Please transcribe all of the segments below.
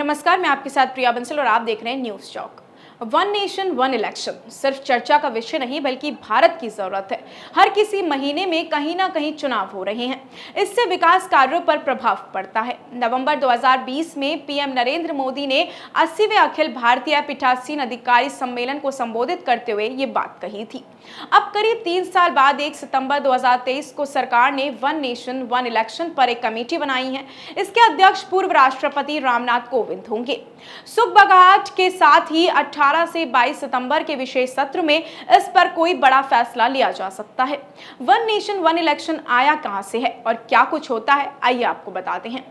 नमस्कार, मैं आपके साथ प्रिया बंसल और आप देख रहे हैं न्यूज चौक। वन नेशन वन इलेक्शन सिर्फ चर्चा का विषय नहीं बल्कि भारत की जरूरत है। हर किसी महीने में कहीं ना कहीं चुनाव हो रहे हैं, इससे विकास कार्यों पर प्रभाव पड़ता है। नवंबर 2020 में पीएम नरेंद्र मोदी ने 80वें अखिल भारतीय पीठासीन अधिकारी सम्मेलन को संबोधित करते हुए ये बात कही थी। अब करीब 3 साल बाद 1 सितंबर 2023 को सरकार ने वन नेशन वन इलेक्शन पर एक कमेटी बनाई है। इसके अध्यक्ष पूर्व राष्ट्रपति रामनाथ कोविंद होंगे। सुखबगाहट के साथ ही 18 से 22 सितंबर के विशेष सत्र में इस पर कोई बड़ा फैसला लिया जा सकता है। वन नेशन वन इलेक्शन आया कहां से है और क्या कुछ होता है, आइए आपको बताते हैं।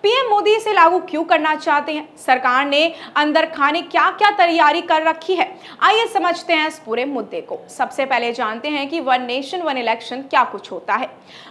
पीएम मोदी इसे लागू क्यों करना चाहते हैं, सरकार ने अंदर खाने क्या क्या तैयारी कर रखी है, आइए समझते हैं इस पूरे मुद्दे को। सबसे पहले जानते हैं कि वन नेशन वन इलेक्शन क्या कुछ होता है।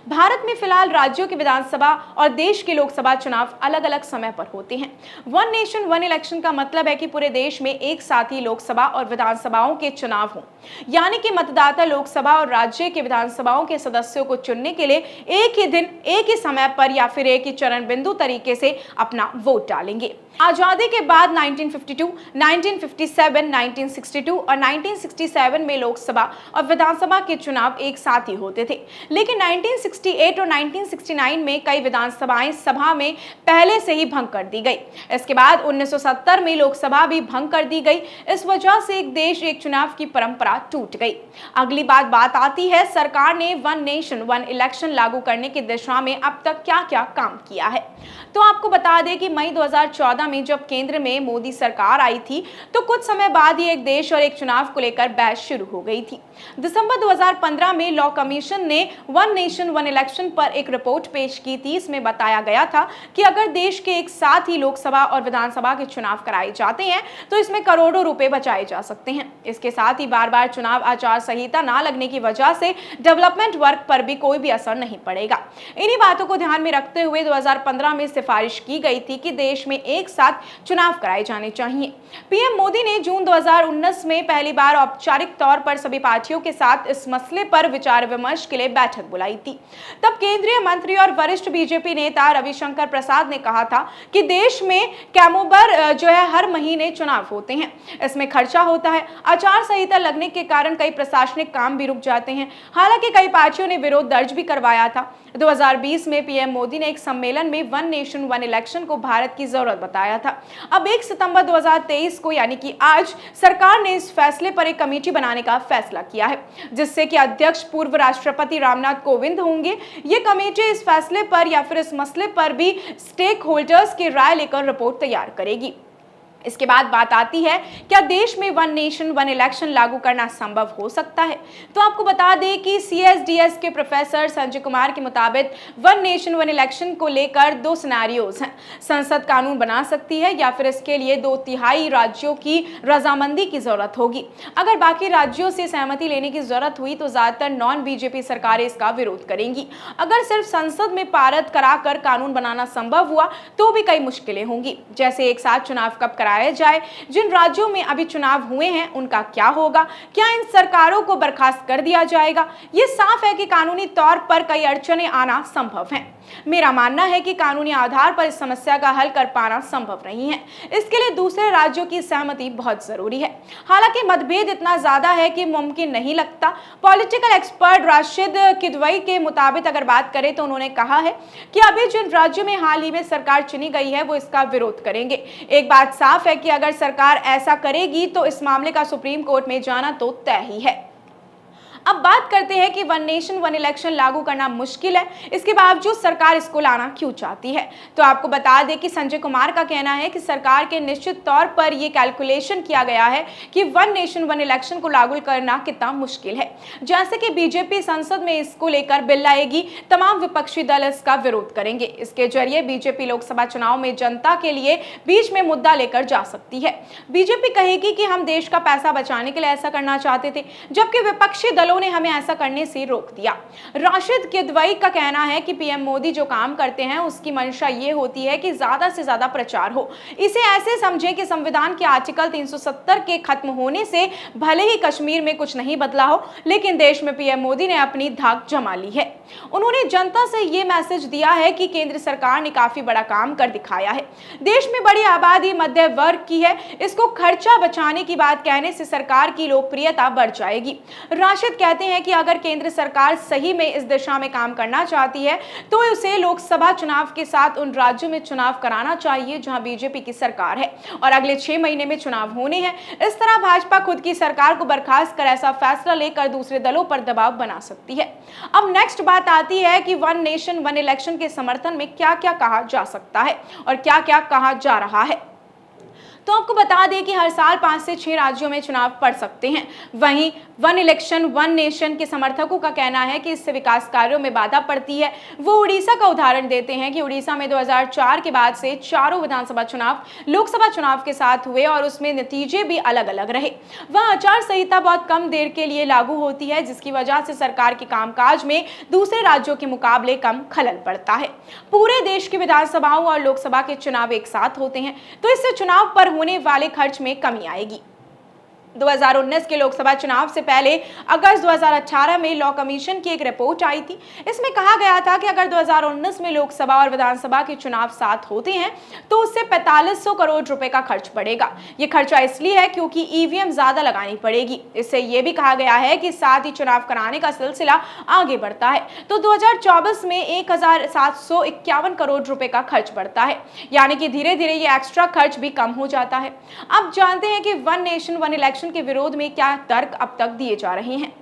भारत में फिलहाल राज्यों की विधानसभा और देश के लोकसभा चुनाव अलग अलग समय पर होते हैं। वन नेशन वन इलेक्शन का मतलब है कि पूरे देश में एक साथ ही लोकसभा और विधानसभाओं के चुनाव हों, यानी कि मतदाता लोकसभा और राज्य के विधानसभाओं के सदस्यों को चुनने के लिए एक ही दिन एक ही समय पर या फिर एक ही चरण बिंदु तरीके से अपना वोट डालेंगे। आजादी के बाद 1952, 1957, 1962 और 1967 में लोकसभा और विधानसभा के चुनाव एक साथ ही होते थे, लेकिन 1968 और 1969 में कई विधानसभाएं सभा में पहले से ही भंग कर दी गई। इसके बाद 1970 में लोकसभा भी भंग कर दी गई। इस वजह से एक देश एक चुनाव की परंपरा टूट गई। अगली बात आती है, सरकार ने वन नेशन वन इलेक्शन लागू करने की दिशा में अब तक क्या क्या काम किया है। तो आपको बता दें कि मई 2014 में जब केंद्र में मोदी सरकार आई थी तो कुछ समय बाद ही एक देश और एक चुनाव को लेकर बहस शुरू हो गई थी। दिसंबर 2015 में लॉ कमीशन ने वन नेशन वन इलेक्शन पर एक रिपोर्ट पेश की थी। इसमें बताया गया था कि अगर देश के एक साथ ही लोकसभा और विधानसभा के चुनाव कराए जाते हैं तो इसमें करोड़ों रुपए बचाए जा सकते हैं। इसके साथ ही बार बार चुनाव आचार संहिता ना लगने की वजह से डेवलपमेंट वर्क पर भी कोई भी असर नहीं पड़ेगा। इन्हीं बातों को ध्यान में रखते हुए 2015 में सिफारिश की गई थी कि देश में एक साथ चुनाव कराए जाने चाहिए। पीएम मोदी ने जून 2019 में पहली बार औपचारिक तौर पर सभी पार्टियों के साथ इस मसले पर विचार विमर्श के लिए बैठक बुलाई थी। तब केंद्रीय मंत्री और वरिष्ठ बीजेपी नेता रविशंकर प्रसाद ने कहा था कि देश में कैमोबर हर महीने चुनाव होते हैं, इसमें खर्चा होता है। आचार संहिता लगने के कारण कई प्रशासनिक काम भी रुक जाते हैं। हालांकि कई पार्टियों ने विरोध दर्ज भी करवाया था। 2020 में पीएम मोदी ने एक सम्मेलन में वन नेशन वन इलेक्शन को भारत की जरूरत बताया था। अब 1 सितंबर 2023 को यानी कि आज सरकार ने इस फैसले पर एक कमेटी बनाने का फैसला किया है, जिससे कि अध्यक्ष पूर्व राष्ट्रपति रामनाथ कोविंद होंगे। ये कमेटी इस फैसले पर या फिर इस मसले पर भी स्टेक होल्डर्स की राय लेकर रिपोर्ट तैयार करेगी। इसके बाद बात आती है, क्या देश में वन नेशन वन इलेक्शन लागू करना संभव हो सकता है। तो आपको बता दें कि सीएसडीएस के प्रोफेसर संजय कुमार के मुताबिक वन नेशन वन इलेक्शन को लेकर 2 सिनेरियोज हैं। संसद कानून बना सकती है या फिर इसके लिए 2/3 राज्यों की रजामंदी की जरूरत होगी। अगर बाकी राज्यों से सहमति लेने की जरूरत हुई तो ज्यादातर नॉन बीजेपी सरकारें इसका विरोध करेंगी। अगर सिर्फ संसद में पारित कराकर कानून बनाना संभव हुआ तो भी कई मुश्किलें होंगी, जैसे एक साथ चुनाव कब जाए, जिन राज्यों में अभी चुनाव हुए हैं उनका क्या होगा, क्या इन सरकारों को बर्खास्त कर दिया जाएगा। यह साफ है कि कानूनी तौर पर कई अड़चनें आना संभव है। मेरा मानना है कि कानूनी आधार पर इस समस्या का हल कर पाना संभव नहीं है। इसके लिए दूसरे राज्यों की सहमति बहुत जरूरी है। हालांकि मतभेद इतना ज्यादा है कि मुमकिन नहीं लगता। पॉलिटिकल एक्सपर्ट राशिद किदवई के मुताबिक अगर बात करें तो उन्होंने कहा है कि अभी जिन राज्यों में हाल ही में सरकार चुनी गई है वो इसका विरोध करेंगे। एक बात साफ है कि अगर सरकार ऐसा करेगी तो इस मामले का सुप्रीम कोर्ट में जाना तो तय ही है। अब बात करते हैं कि वन नेशन वन इलेक्शन लागू करना मुश्किल है, इसके बावजूद सरकार इसको लाना क्यों चाहती है। तो आपको बता दें कि संजय कुमार का कहना है कि सरकार के निश्चित तौर पर यह कैलकुलेशन किया गया है कि वन नेशन वन इलेक्शन को लागू करना कितना मुश्किल है। जैसे कि बीजेपी संसद में इसको लेकर बिल लाएगी, तमाम विपक्षी दल इसका विरोध करेंगे। इसके जरिए बीजेपी लोकसभा चुनाव में जनता के लिए बीच में मुद्दा लेकर जा सकती है। बीजेपी कहेगी कि हम देश का पैसा बचाने के लिए ऐसा करना चाहते थे, जबकि विपक्षी दलों दलों ने हमें ऐसा करने से रोक दिया। राशिद किदवई का कहना है कि पीएम मोदी जो काम करते हैं उसकी मंशा ये होती है कि ज्यादा से ज्यादा प्रचार हो। इसे ऐसे समझें कि संविधान के आर्टिकल 370 के खत्म होने से भले ही कश्मीर में कुछ नहीं बदला हो, लेकिन देश में पीएम मोदी ने अपनी धाक जमा ली है। उन्होंने जनता से ये मैसेज दिया है कि केंद्र सरकार ने काफी बड़ा काम कर दिखाया है। देश में बड़ी आबादी मध्य वर्ग की है, इसको खर्चा बचाने की बात कहने से सरकार की लोकप्रियता बढ़ जाएगी। राशिद कहते हैं कि अगर केंद्र सरकार सही में इस दिशा में काम करना चाहती है तो उसे लोकसभा चुनाव के साथ उन राज्यों में चुनाव कराना चाहिए जहां बीजेपी की सरकार है और अगले 6 महीने में चुनाव होने हैं। इस तरह भाजपा खुद की सरकार को बर्खास्त कर ऐसा फैसला लेकर दूसरे दलों पर दबाव बना सकती है। अब नेक्स्ट बात आती है कि वन नेशन वन इलेक्शन के समर्थन में क्या क्या कहा जा सकता है और क्या क्या कहा जा रहा है। तो आपको बता दें कि हर साल 5 से 6 राज्यों में चुनाव पड़ सकते हैं। वहीं वन इलेक्शन वन नेशन के समर्थकों का कहना है कि इससे विकास कार्यों में बाधा पड़ती है। वो उड़ीसा का उदाहरण देते हैं कि उड़ीसा में 2004 के बाद से चारों विधानसभा चुनाव लोकसभा चुनाव के साथ हुए और उसमें नतीजे भी अलग अलग रहे। वह आचार संहिता बहुत कम देर के लिए लागू होती है, जिसकी वजह से सरकार के कामकाज में दूसरे राज्यों के मुकाबले कम खलल पड़ता है। पूरे देश की विधानसभाओं और लोकसभा के चुनाव एक साथ होते हैं, तो इससे चुनाव पर होने वाले खर्च में कमी आएगी। 2019 के लोकसभा चुनाव से पहले अगस्त 2018 में लॉ कमीशन की एक रिपोर्ट आई थी। इसमें कहा गया था कि अगर 2019 में लोकसभा और विधानसभा के चुनाव साथ होते हैं तो उससे 4500 करोड़ रुपए का खर्च पड़ेगा। ये खर्चा इसलिए है क्योंकि ईवीएम ज्यादा लगानी पड़ेगी। इससे यह भी कहा गया है कि साथ ही चुनाव कराने का सिलसिला आगे बढ़ता है तो 2024 में 1751 करोड़ रुपए का खर्च बढ़ता है, यानी कि धीरे धीरे ये एक्स्ट्रा खर्च भी कम हो जाता है। अब जानते हैं कि वन नेशन वन इलेक्शन के विरोध में क्या तर्क अब तक दिए जा रहे हैं।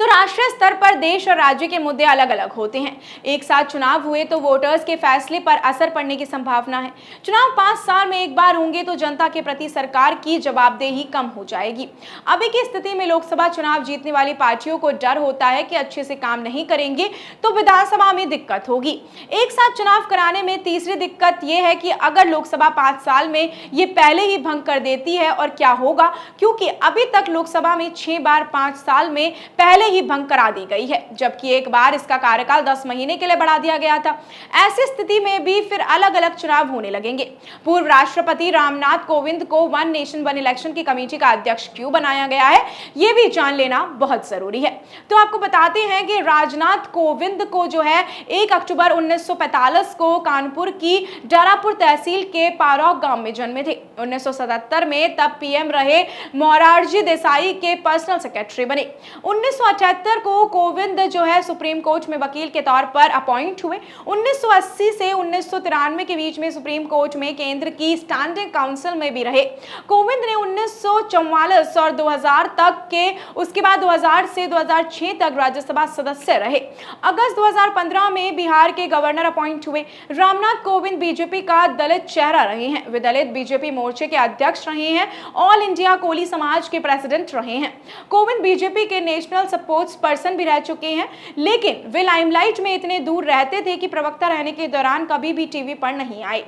तो राष्ट्रीय स्तर पर देश और राज्य के मुद्दे अलग अलग होते हैं। एक साथ चुनाव हुए तो वोटर्स के फैसले पर असर पड़ने की संभावना है। चुनाव 5 साल में एक बार होंगे तो जनता के प्रति सरकार की जवाबदेही कम हो जाएगी। अभी की स्थिति में लोकसभा चुनाव जीतने वाली पार्टियों को डर होता है कि अच्छे से काम नहीं करेंगे तो विधानसभा में दिक्कत होगी। एक साथ चुनाव कराने में तीसरी दिक्कत यह है कि अगर लोकसभा 5 साल में ये पहले ही भंग कर देती है और क्या होगा, क्योंकि अभी तक लोकसभा में 6 बार 5 साल में पहले ही भंग करा दी गई है, जबकि एक बार इसका कार्यकाल 10 महीने के लिए बढ़ा दिया गया था। ऐसी स्थिति में भी फिर अलग अलग चुनाव होने लगेंगे। पूर्व राष्ट्रपति रामनाथ कोविंद को वन नेशन वन इलेक्शन की कमेटी का अध्यक्ष क्यों बनाया गया है, यह भी जान लेना बहुत जरूरी है। तो आपको बताते हैं कि राजनाथ कोविंद को जो है 1 अक्टूबर 1945 को कानपुर की डरापुर तहसील के पारौक गांव में जन्मे थे। 1977 में तब पीएम रहे मोरारजी देसाई के पर्सनल सेक्रेटरी बने। 1978 को कोविंद जो है सुप्रीम कोर्ट में वकील के तौर पर अपॉइंट हुए। 1980 से 1993 के बीच में सुप्रीम कोर्ट में केंद्र की स्टैंडिंग काउंसिल में भी रहे। कोविंद ने 1944 और 2000 तक के उसके बाद 2000 से 2006 तक राज्यसभा सदस्य रहे। अगस्त 2015 में बिहार के गवर्नर अपॉइंट हुए। रामनाथ कोविंद बीजेपी का दलित चेहरा रहे हैं। वे दलित बीजेपी मोर्चे के अध्यक्ष रहे हैं। ऑल इंडिया कोली समाज के प्रेसिडेंट रहे हैं। कोविंद बीजेपी के नेशनल सपोर्ट्स पर्सन भी रह चुके हैं, लेकिन वे लाइमलाइट में इतने दूर रहते थे कि प्रवक्ता रहने के दौरान कभी भी टीवी पर नहीं आए।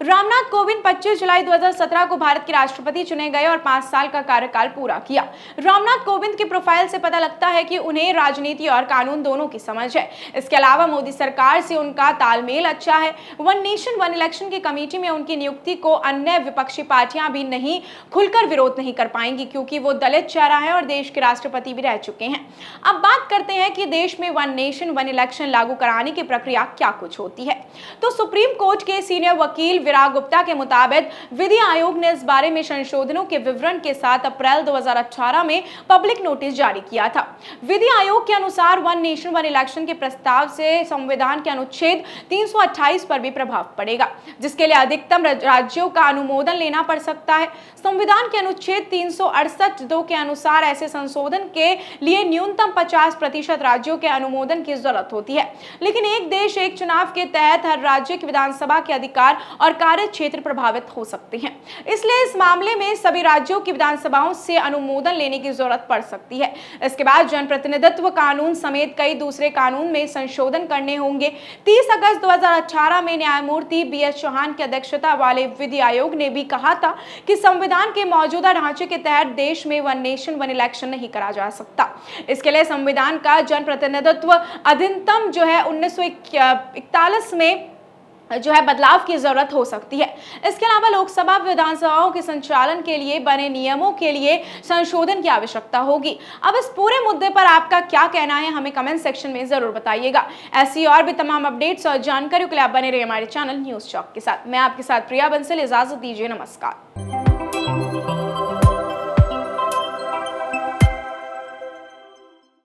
रामनाथ कोविंद 25 जुलाई 2017 को भारत के राष्ट्रपति चुने गए और 5 साल का कार्यकाल पूरा किया। रामनाथ कोविंद की प्रोफाइल से पता लगता है कि उन्हें राजनीति और कानून दोनों की समझ है। इसके अलावा मोदी सरकार से उनका तालमेल अच्छा है। वन नेशन वन इलेक्शन की कमेटी में उनकी नियुक्ति को अन्य विपक्षी पार्टियां भी नहीं खुलकर विरोध नहीं कर पाएंगी, क्योंकि वो दलित चेहरा है और देश के राष्ट्रपति भी रह चुके हैं। अब बात करते हैं कि देश में वन नेशन वन इलेक्शन लागू कराने की प्रक्रिया क्या कुछ होती है। तो सुप्रीम कोर्ट के सीनियर वकील विराग गुप्ता के मुताबिक विधि आयोग ने इस बारे में संशोधनों के विवरण के साथ अप्रैल 2018 में पब्लिक नोटिस जारी किया था। विधि आयोग के अनुसार वन नेशन वन इलेक्शन के प्रस्ताव से संविधान के अनुच्छेद 328 पर भी प्रभाव पड़ेगा, जिसके लिए अधिकतम राज्यों का अनुमोदन लेना पड़ सकता है। संविधान के अनुच्छेद 368(2) के अनुसार ऐसे संशोधन के लिए न्यूनतम 50% राज्यों के अनुमोदन की जरूरत होती है। लेकिन एक देश एक चुनाव के तहत हर राज्य की विधानसभा के अधिकार और कार्यकारी क्षेत्र प्रभावित हो सकते हैं। इसलिए इस मामले में सभी राज्यों की विधानसभाओं से अनुमोदन लेने की जरूरत पड़ सकती है। इसके बाद जनप्रतिनिधित्व कानून समेत कई दूसरे कानून में संशोधन करने होंगे। 30 अगस्त 2018 में न्यायमूर्ति BS चौहान की अध्यक्षता वाले विधि आयोग ने भी कहा था कि संविधान के मौजूदा ढांचे के तहत देश में वन नेशन वन इलेक्शन नहीं करा जा सकता। इसके लिए संविधान का जनप्रतिनिधित्व अधिनियम जो है 1941 में जो है बदलाव की जरूरत हो सकती है। इसके अलावा लोकसभा विधानसभाओं के संचालन के लिए बने नियमों के लिए संशोधन की आवश्यकता होगी। अब इस पूरे मुद्दे पर आपका क्या कहना है, हमें कमेंट सेक्शन में जरूर बताइएगा। ऐसी और भी तमाम अपडेट्स और जानकारियों के लिए आप बने रहिए हमारे चैनल न्यूज चौक के साथ। मैं आपके साथ प्रिया बंसल, इजाजत दीजिए, नमस्कार।